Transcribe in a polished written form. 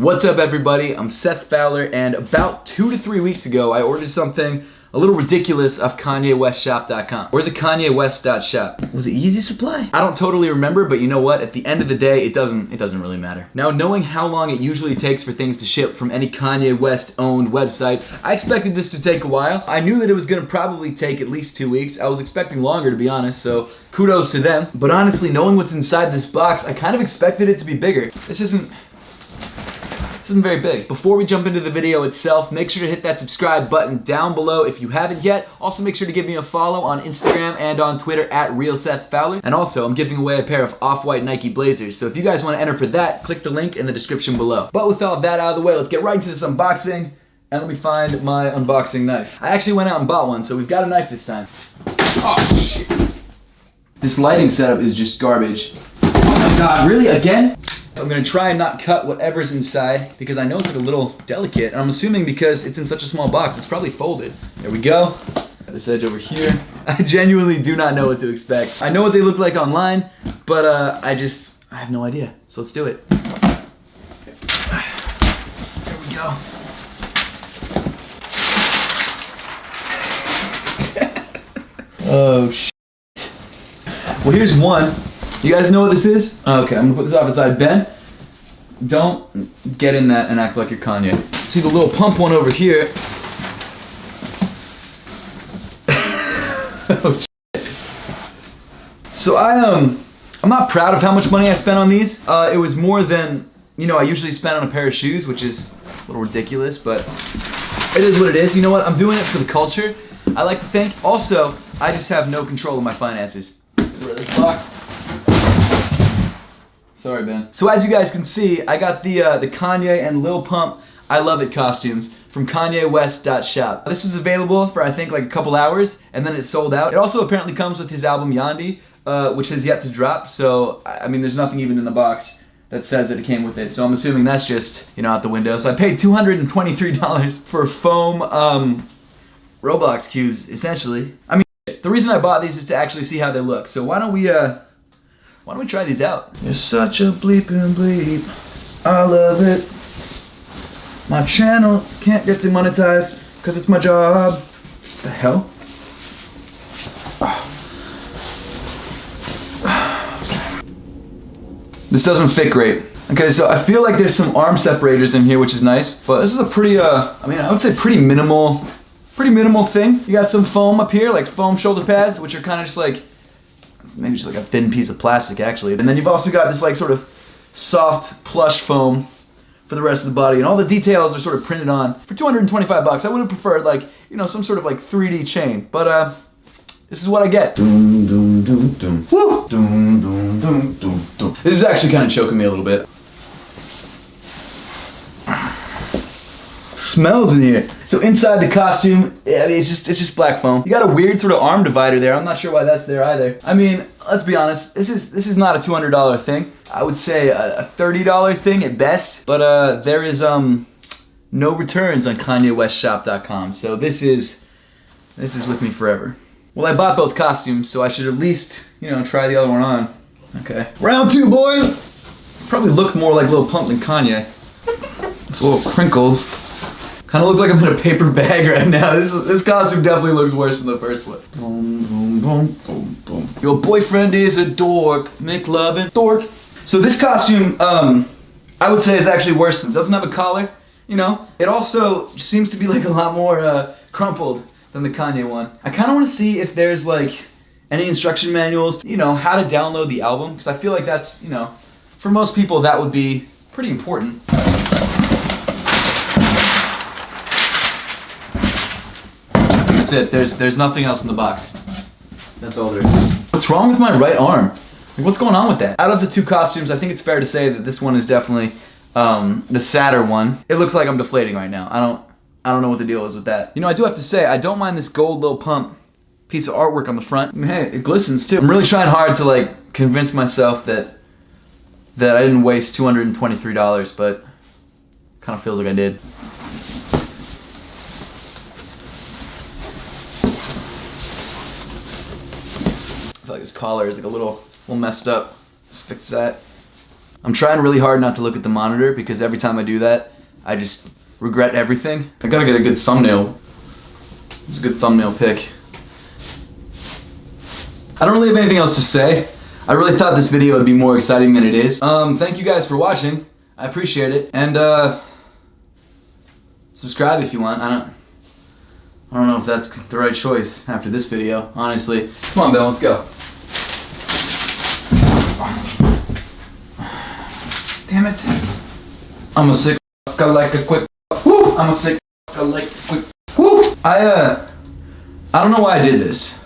What's up everybody, I'm Seth Fowler, and about 2 to 3 weeks ago I ordered something a little ridiculous off KanyeWestShop.com. Where's a KanyeWest.shop? Was it Yeezy Supply? I don't totally remember, but you know what? At the end of the day, it doesn't really matter. Now, knowing how long it usually takes for things to ship from any Kanye West owned website, I expected this to take a while. I knew that it was gonna probably take at least 2 weeks. I was expecting longer, to be honest, so kudos to them. But honestly, knowing what's inside this box, I kind of expected it to be bigger. This isn't very big. Before we jump into the video itself, make sure to hit that subscribe button down below if you haven't yet. Also, make sure to give me a follow on Instagram and on Twitter at RealSethFowler. And also, I'm giving away a pair of off-white Nike Blazers, so if you guys want to enter for that, click the link in the description below. But with all of that out of the way, let's get right into this unboxing, and let me find my unboxing knife. I actually went out and bought one, so we've got a knife this time. Oh, shit. This lighting setup is just garbage. Oh my god, really? Again? I'm gonna try and not cut whatever's inside because I know it's like a little delicate, and I'm assuming because it's in such a small box, it's probably folded. There we go. Got this edge over here. I genuinely do not know what to expect. I know what they look like online, but I have no idea. So let's do it. There we go. Oh shit. Well, here's one. You guys know what this is? Okay, I'm gonna put this off its side. Ben, don't get in that and act like you're Kanye. See the little pump one over here. Oh shit. So I'm not proud of how much money I spent on these. It was more than, I usually spend on a pair of shoes, which is a little ridiculous, but it is what it is. You know what? I'm doing it for the culture, I like to think. Also, I just have no control of my finances. Get rid of this box. Sorry, Ben. So as you guys can see, I got the Kanye and Lil Pump I Love It costumes from KanyeWest.shop. This was available for I think like a couple hours, and then it sold out. It also apparently comes with his album Yandi, which has yet to drop. So I mean, there's nothing even in the box that says that it came with it. So I'm assuming that's just out the window. So I paid $223 for foam Roblox cubes, essentially. I mean, the reason I bought these is to actually see how they look. So why don't we try these out? You're such a bleeping bleep. I love it. My channel can't get demonetized because it's my job. What the hell? This doesn't fit great. Okay, so I feel like there's some arm separators in here, which is nice. But this is a pretty, I would say pretty minimal thing. You got some foam up here, like foam shoulder pads, which are kind of just like, it's maybe just like a thin piece of plastic actually. And then you've also got this like sort of soft plush foam for the rest of the body, and all the details are sort of printed on. For 225 bucks, I would have preferred like, some sort of like 3D chain, but this is what I get. Doom, doom, doom, doom. Woo! Doom, doom, doom, doom, doom. This is actually kind of choking me a little bit. Smells in here. So inside the costume, I mean, it's just black foam. You got a weird sort of arm divider there. I'm not sure why that's there either. I mean, let's be honest. This is not a $200 thing. I would say a $30 thing at best. But there is no returns on KanyeWestShop.com. So this is with me forever. Well, I bought both costumes, so I should at least try the other one on. Okay. Round 2, boys. Probably look more like Lil Pump than Kanye. It's a little crinkled. Kind of looks like I'm in a paper bag right now. This costume definitely looks worse than the first one. Boom, boom, boom, boom, boom. Your boyfriend is a dork, McLovin' dork. So this costume, I would say is actually worse. It doesn't have a collar, It also seems to be like a lot more crumpled than the Kanye one. I kind of want to see if there's like any instruction manuals, how to download the album, because I feel like that's, for most people that would be pretty important. That's it. There's nothing else in the box. That's all there is. What's wrong with my right arm? Like, what's going on with that? Out of the two costumes, I think it's fair to say that this one is definitely the sadder one. It looks like I'm deflating right now. I don't know what the deal is with that. I do have to say, I don't mind this gold Lil Pump piece of artwork on the front. I mean, hey, it glistens too. I'm really trying hard to like convince myself that I didn't waste $223, but kind of feels like I did. I feel like this collar is like a little messed up. Let's fix that. I'm trying really hard not to look at the monitor because every time I do that, I just regret everything. I gotta get a good thumbnail. It's a good thumbnail pic. I don't really have anything else to say. I really thought this video would be more exciting than it is. Thank you guys for watching. I appreciate it. And subscribe if you want. I don't know if that's the right choice after this video, honestly. Come on, Ben, let's go. Damn it. I'm a sick I like a quick woo. I'm a sick I like a quick woo. I don't know why I did this.